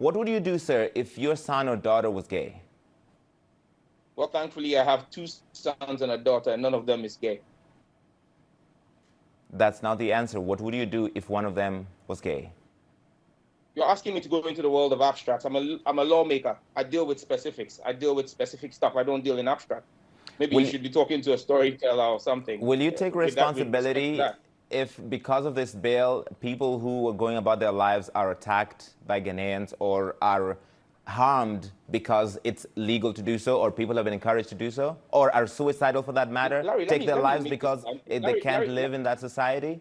What would you do, sir, if your son or daughter was gay? Well, thankfully, I have 2 sons and a daughter, and none of them is gay. That's not the answer. What would you do if one of them was gay? You're asking me to go into the world of abstracts. I'm a lawmaker. I deal with specifics. I deal with specific stuff. I don't deal in abstract. Maybe you should be talking to a storyteller or something. Will you take responsibility if, because of this bill, people who are going about their lives are attacked by Ghanaians or are harmed because it's legal to do so, or people have been encouraged to do so, or are suicidal for that matter, Larry, take their lives because they can't live in that society?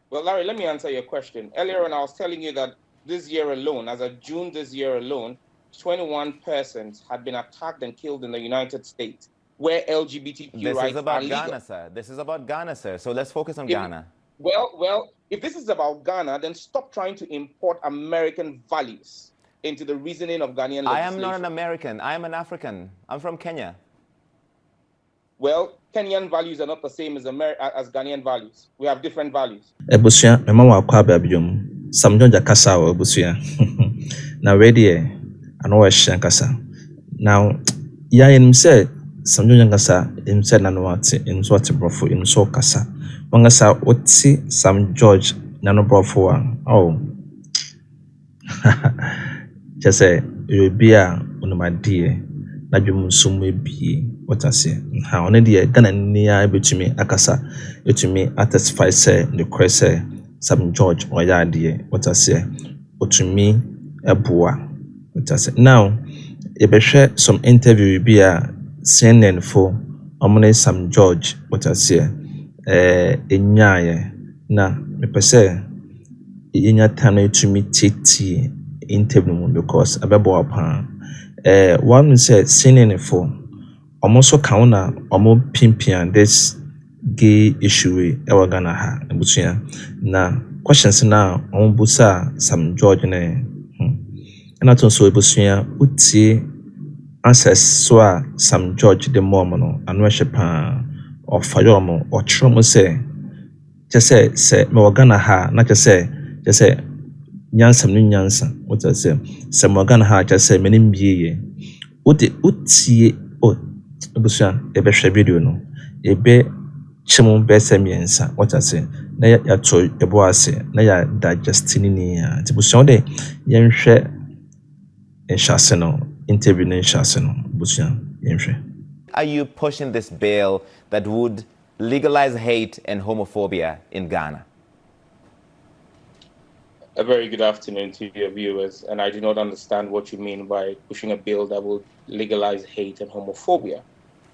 Well, Larry, let me answer your question. Earlier on, I was telling you that this year alone, as of June this year alone, 21 persons had been attacked and killed in the United States, where LGBTQ rights are legal. Ghana, sir. This is about Ghana, sir. So let's focus on Ghana. Well, if this is about Ghana, then stop trying to import American values into the reasoning of Ghanaian legislation. I am not an American. I am an African. I'm from Kenya. Well, Kenyan values are not the same as Ghanaian values. We have different values. Ebusia, mama wa kwa babium. Samjonja kasa wa ebusia. Na ready ano wa kasa. Now, ya say samjonja kasa say nanwati inswati brofo inso kasa. Wangasa oti Sam George nano brofo wa. Oh. Just say you be a unumadie na dwum sumu ebie. What I say? How on the Ghana near between akasa, between attestify say the quest say Sam George or yardie. What I say? To me a boa. What I say? Now, if I share some interview be a CNN for Omne Sam George. What I say? Enyaye na me pese inya time to me titi interview because abebo pa. One said CNN for. Almost kauna omo pimpian this gay issue ewa Ghana ha ebusia na questions na omo busa Sam George ne na to so ebusia utie answers so a Sam George the mom no anu ehwe pa ofayo mo ochro mo say say me Ghana ha na say nyansa no nyansa what say me Ghana ha say me nimbiye utie Ebusia ebe hwe video no ebe chemu bese miensa what I say na ya to ebo ase na ya digesting ni ya ebusia de yen hwe enhase no interview na enhase no ebusia yen hwe. Are you pushing this bill that would legalize hate and homophobia in Ghana? A very good afternoon to your viewers, and I do not understand what you mean by pushing a bill that will legalize hate and homophobia.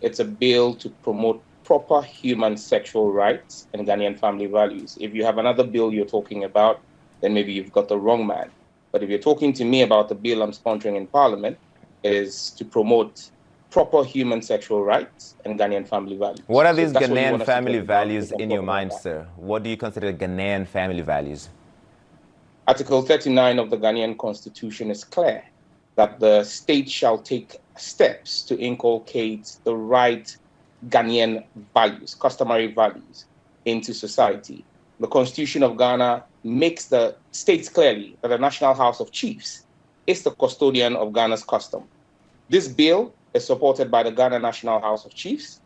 It's a bill to promote proper human sexual rights and Ghanaian family values. If you have another bill you're talking about, then maybe you've got the wrong man. But if you're talking to me about the bill I'm sponsoring in Parliament, it is to promote proper human sexual rights and Ghanaian family values. What are these Ghanaian family values in your mind, sir? What do you consider Ghanaian family values? Article 39 of the Ghanaian Constitution is clear that the state shall take steps to inculcate the right Ghanaian values, customary values, into society. The Constitution of Ghana makes the states clearly that the National House of Chiefs is the custodian of Ghana's custom. This bill is supported by the Ghana National House of Chiefs.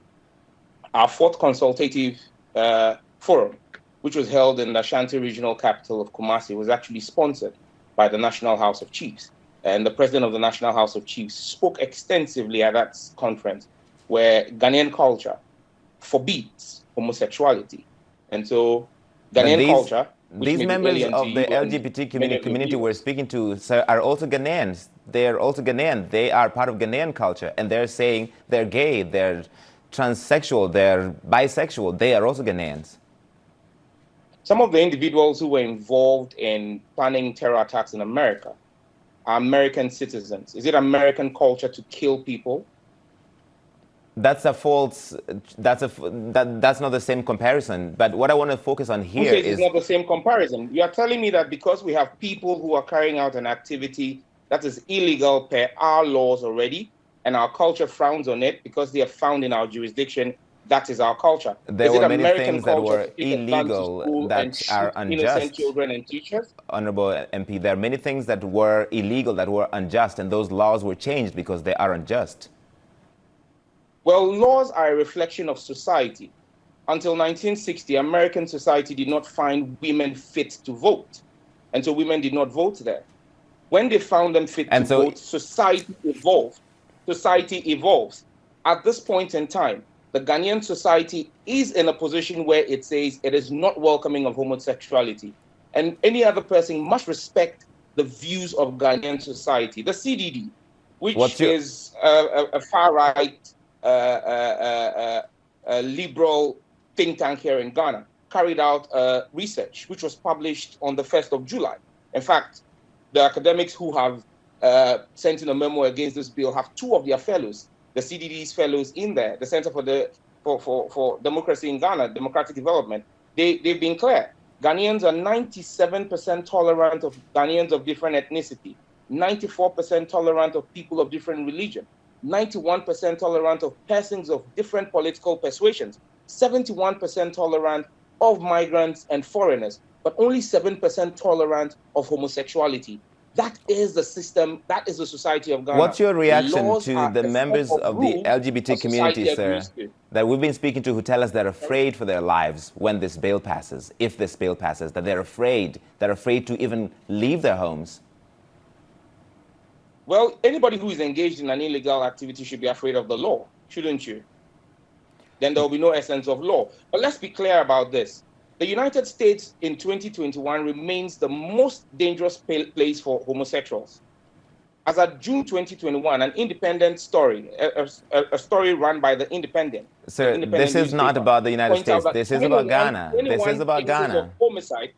Our 4th consultative forum, which was held in the Ashanti regional capital of Kumasi, was actually sponsored by the National House of Chiefs. And the president of the National House of Chiefs spoke extensively at that conference where Ghanaian culture forbids homosexuality. And so Ghanaian culture... These members of the LGBT community we're speaking to, sir, are also Ghanaians. They are also Ghanaian. They are part of Ghanaian culture. And they're saying they're gay, they're transsexual, they're bisexual. They are also Ghanaians. Some of the individuals who were involved in planning terror attacks in America are American citizens. Is it American culture to kill people? That's a false, that's not the same comparison. But what I want to focus on here is... It's not the same comparison. You are telling me that because we have people who are carrying out an activity that is illegal per our laws already, and our culture frowns on it because they are found in our jurisdiction, That is our culture. There is it were many American things that culture were to take a gun to illegal school that and are shoot innocent unjust. children and teachers? Honorable MP, there are many things that were illegal, that were unjust, and those laws were changed because they are unjust. Well, laws are a reflection of society. Until 1960, American society did not find women fit to vote. And so women did not vote there. When they found them fit to vote, society evolved. Society evolves. At this point in time, the Ghanaian society is in a position where it says it is not welcoming of homosexuality. And any other person must respect the views of Ghanaian society. The CDD, which is a far-right liberal think tank here in Ghana, carried out research, which was published on the 1st of July. In fact, the academics who have sent in a memo against this bill have two of their fellows, the CDD's fellows in there, the Center for Democracy in Ghana, Democratic Development. They've been clear. Ghanaians are 97% tolerant of Ghanaians of different ethnicity, 94% tolerant of people of different religion, 91% tolerant of persons of different political persuasions, 71% tolerant of migrants and foreigners, but only 7% tolerant of homosexuality. That is the system, that is the society of Ghana. What's your reaction to the members of the LGBT community, sir, that we've been speaking to, who tell us they're afraid for their lives when this bill passes, if this bill passes, that they're afraid to even leave their homes? Well, anybody who is engaged in an illegal activity should be afraid of the law, shouldn't you? Then there will be no essence of law. But let's be clear about this. The United States in 2021 remains the most dangerous place for homosexuals. As of June 2021, an independent story, a story run by the Independent. Sir, this is not about the United States. This is about Ghana. This is about Ghana. Homicide.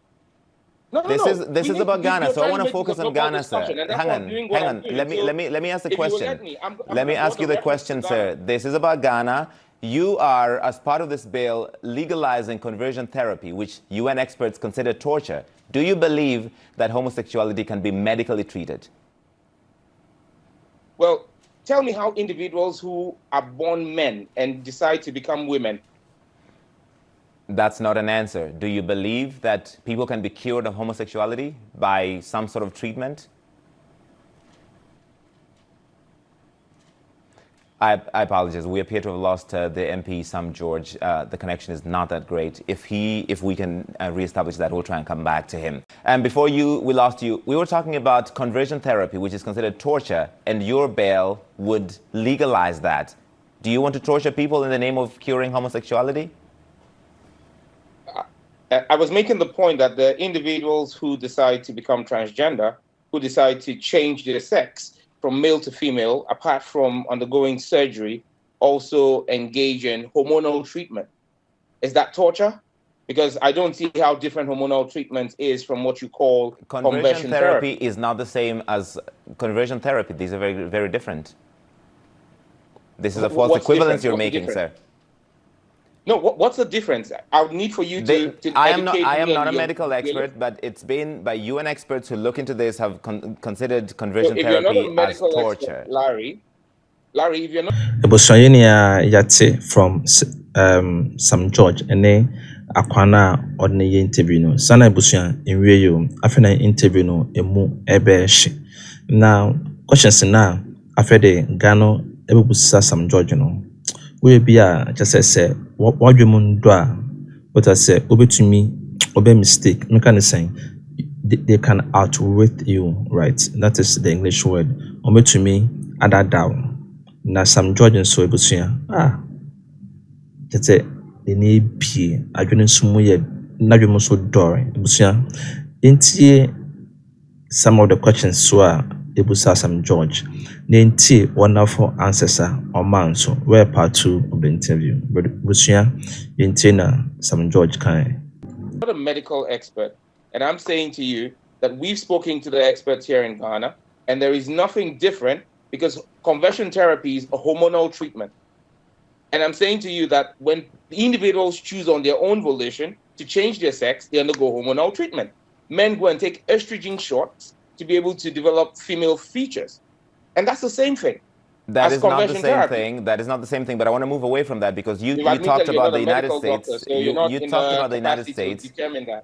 This is about Ghana, so I want to focus on Ghana, sir. Hang on. Let me ask the question. Let me ask you the question, sir. This is about Ghana. You are, as part of this bill, legalizing conversion therapy, which UN experts consider torture. Do you believe that homosexuality can be medically treated? Well, tell me how individuals who are born men and decide to become women. That's not an answer. Do you believe that people can be cured of homosexuality by some sort of treatment? I apologize. We appear to have lost the MP, Sam George. The connection is not that great. If we can reestablish that, we'll try and come back to him. And before we lost you, we were talking about conversion therapy, which is considered torture, and your bill would legalize that. Do you want to torture people in the name of curing homosexuality? I was making the point that the individuals who decide to become transgender, who decide to change their sex from male to female, apart from undergoing surgery, also engage in hormonal treatment. Is that torture? Because I don't see how different hormonal treatment is from what you call conversion therapy. Is not the same as conversion therapy. These are very, very different. This is a false equivalence you're making, sir. No, what's the difference? I would need for you to I am not a medical expert, but it's been by UN experts who look into this have considered conversion therapy as torture. Expert, Larry, if you're not... Yate from Sam George, ene akwana ordinary interview no. Sana busuan inwe yo. Afena interview no emu ebe. Now questions na afede Ghana ebubusa Sam George no. We be just say what you mun do what I say obetumi obe mistake me can say they can outwit you, right? That is the English word. Obetumi ada down na Sam George so ebusia just say any pie adwene sumu ye na dwemo so dore ebusia entie some of the questions so ebusa Sam George nenti wonderful answers or man so we're part 2 of the interview but busia na Sam George kan. I'm not a medical expert, and I'm saying to you that we've spoken to the experts here in Ghana, and there is nothing different because conversion therapy is a hormonal treatment. And I'm saying to you that when individuals choose on their own volition to change their sex, they undergo hormonal treatment. Men go and take estrogen shots to be able to develop female features. And that's the same thing. That is not the same therapy. thing. That is not the same thing. But I want to move away from that because you You've talked about the United doctor, States. so you're not You in talked the about the United capacity to States. determine that.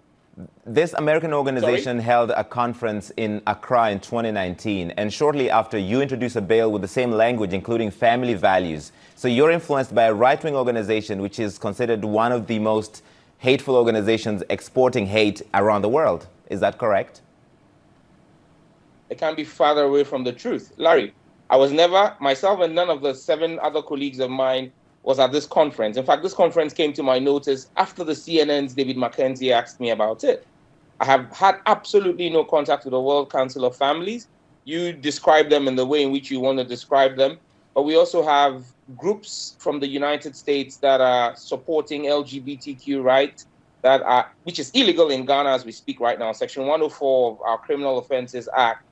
This American organization held a conference in Accra in 2019, and shortly after, you introduced a bill with the same language, including family values. So you're influenced by a right-wing organization, which is considered one of the most hateful organizations exporting hate around the world. Is that correct? It can't be farther away from the truth. Larry, I was never, myself and none of the 7 other colleagues of mine was at this conference. In fact, this conference came to my notice after the CNN's David McKenzie asked me about it. I have had absolutely no contact with the World Council of Families. You describe them in the way in which you want to describe them. But we also have groups from the United States that are supporting LGBTQ rights, which is illegal in Ghana as we speak right now. Section 104 of our Criminal Offences Act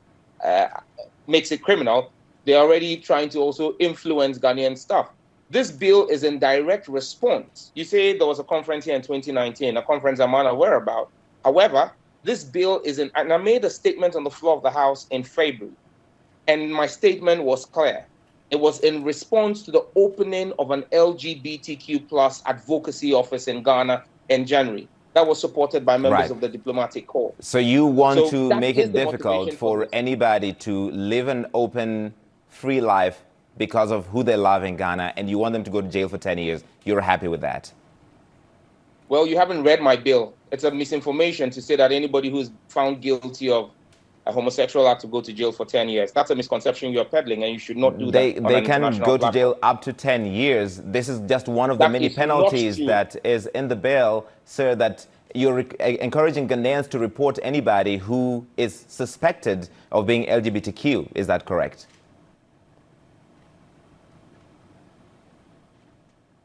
makes it criminal. They're already trying to also influence Ghanaian stuff. This bill is in direct response. You say there was a conference here in 2019, a conference I'm unaware about. However, this bill is in, and I made a statement on the floor of the House in February, and my statement was clear. It was in response to the opening of an LGBTQ plus advocacy office in Ghana in January. That was supported by members of the diplomatic corps. So you want to make it difficult for anybody to live an open, free life because of who they love in Ghana, and you want them to go to jail for 10 years. You're happy with that? Well, you haven't read my bill. It's a misinformation to say that anybody who's found guilty of a homosexual act to go to jail for 10 years. That's a misconception you're peddling, and you should not do that. They can go to jail up to 10 years. This is just one of the many penalties that is in the bill, sir, that you're encouraging Ghanaians to report anybody who is suspected of being LGBTQ. Is that correct?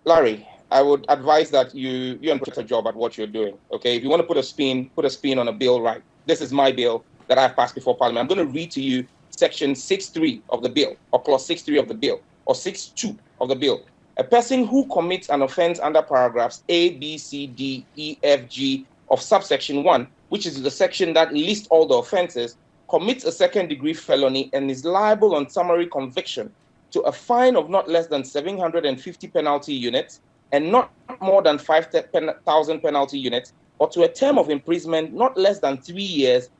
Larry, I would advise that you put a job at what you're doing, okay? If you want to put a spin on a bill, right? This is my bill that I've passed before Parliament. I'm going to read to you Section 6.3 of the bill, or Clause 6.3 of the bill, or 6.2 of the bill. A person who commits an offense under paragraphs A, B, C, D, E, F, G of subsection 1, which is the section that lists all the offenses, commits a second-degree felony and is liable on summary conviction to a fine of not less than 750 penalty units and not more than 5,000 penalty units, or to a term of imprisonment not less than 3 years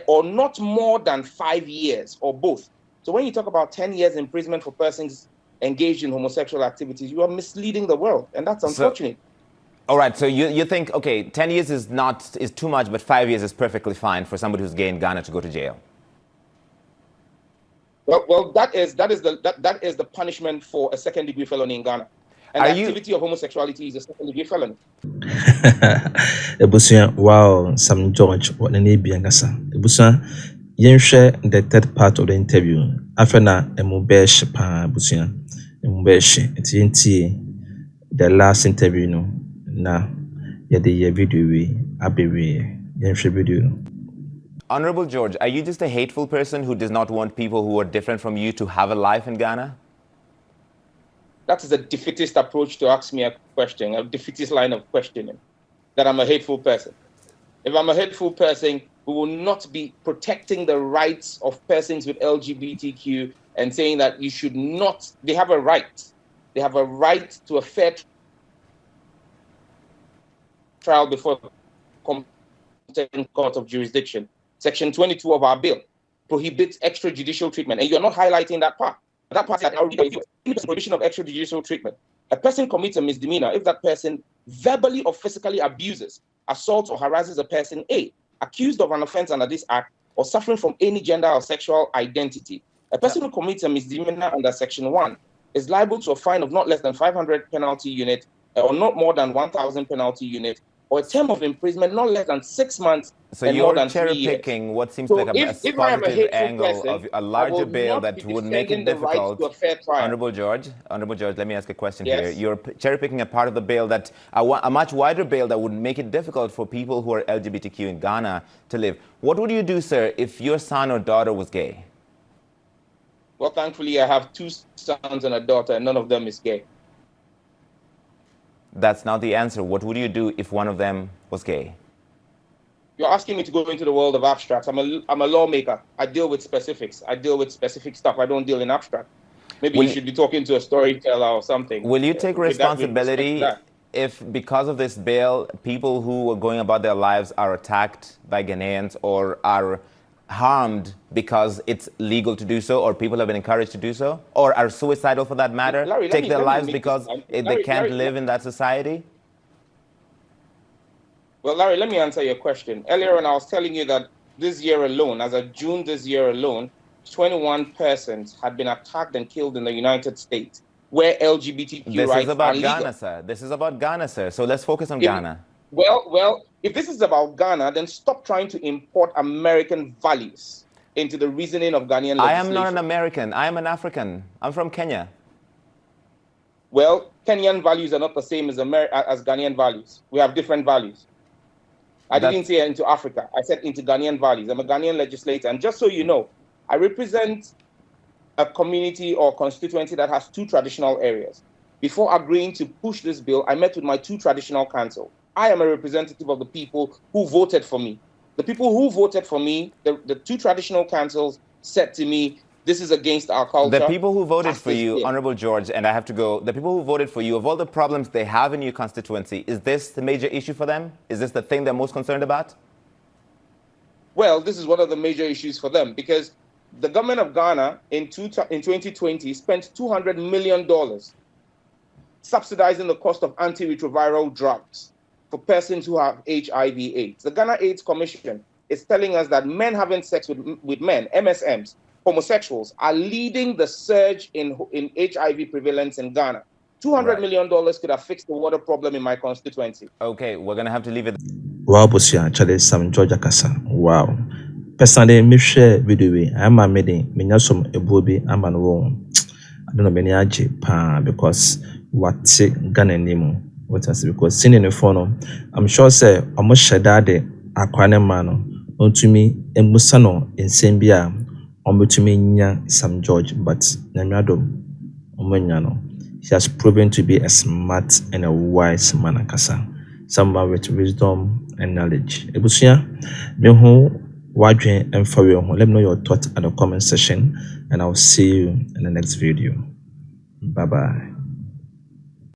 or not more than 5 years, or both. So when you talk about 10 years imprisonment for persons engaged in homosexual activities, you are misleading the world, and that's unfortunate. All right, so you think, okay, 10 years is too much, but 5 years is perfectly fine for somebody who's gay in Ghana to go to jail. Well, that is the punishment for a second-degree felony in Ghana. And the activity of homosexuality is a second-degree felony. Wow, Sam George, what an Abiangasa. Ebusa, share the third part of the interview. Afena emubesh pa busia. Emubesh. It's the last interview no. Na yede video we abewe. Yenshare video. Honorable George, are you just a hateful person who does not want people who are different from you to have a life in Ghana? That is a defeatist approach to ask me a question, a defeatist line of questioning, that I'm a hateful person. If I'm a hateful person, we will not be protecting the rights of persons with LGBTQ and saying that you should not, they have a right. They have a right to a fair trial before competent court of jurisdiction. Section 22 of our bill prohibits extrajudicial treatment, and you're not highlighting that part. That part is prohibition of extrajudicial treatment. A person commits a misdemeanor if that person verbally or physically abuses, assaults, or harasses a person A, accused of an offense under this act, or suffering from any gender or sexual identity. A person who commits a misdemeanor under Section 1 is liable to a fine of not less than 500 penalty unit, or not more than 1,000 penalty unit, or a term of imprisonment not less than 6 months and more than 3 years. So you're cherry-picking what seems like a positive angle person, of a larger bill that would make it difficult. Honorable George, let me ask a question here. You're cherry-picking a part of the bill that, a much wider bill that would make it difficult for people who are LGBTQ in Ghana to live. What would you do, sir, if your son or daughter was gay? Well, thankfully, I have 2 sons and a daughter, and none of them is gay. That's not the answer. What would you do if one of them was gay? You're asking me to go into the world of abstracts. I'm a lawmaker. I deal with specifics. I deal with specific stuff. I don't deal in abstract. Maybe you should be talking to a storyteller or something. Will you take responsibility if, because of this bill, people who are going about their lives are attacked by Ghanaians or are harmed because it's legal to do so, or people have been encouraged to do so, or are suicidal for that matter, Larry, take their lives because they can't live in that society? Well, Larry, let me answer your question. Earlier on, I was telling you that this year alone, as of June this year alone, 21 persons had been attacked and killed in the United States, where LGBTQ rights are legal. Ghana, sir. This is about Ghana, sir. So let's focus on Ghana. Well, if this is about Ghana, then stop trying to import American values into the reasoning of Ghanaian legislation. I am not an American. I am an African. I'm from Kenya. Well, Kenyan values are not the same as Ghanaian values. We have different values. I didn't say into Africa. I said into Ghanaian values. I'm a Ghanaian legislator. And just so you know, I represent a community or constituency that has 2 traditional areas. Before agreeing to push this bill, I met with my 2 traditional councils. I am a representative of the people who voted for me. The people who voted for me, the 2 traditional councils said to me, this is against our culture. The people who voted for you, Honorable George, and I have to go, the people who voted for you, of all the problems they have in your constituency, is this the major issue for them? Is this the thing they're most concerned about? Well, this is one of the major issues for them, because the government of Ghana in 2020 spent $200 million subsidizing the cost of antiretroviral drugs for persons who have HIV/AIDS. The Ghana AIDS Commission is telling us that men having sex with men, MSMs, homosexuals, are leading the surge in HIV prevalence in Ghana. $200 million could have fixed the water problem in my constituency. Okay, we're going to have to leave it. Wow, Bosia, Charlie, Sam George Akasa. Wow. Personally, me share video. I'm a meeting. Me nya some ebobi. I'm an wrong. I don't know many aje pa because what Ghana name. What I say because seeing the phone, I'm sure say almost shadade akwane mano. Onto me emusano in Sambia. To me nya Sam George, but Namado Omanyano. He has proven to be a smart and a wise man akasa. Someone with wisdom and knowledge. Ebusia, me who wadwen and for you. Let me know your thoughts at the comment section, and I'll see you in the next video. Bye bye.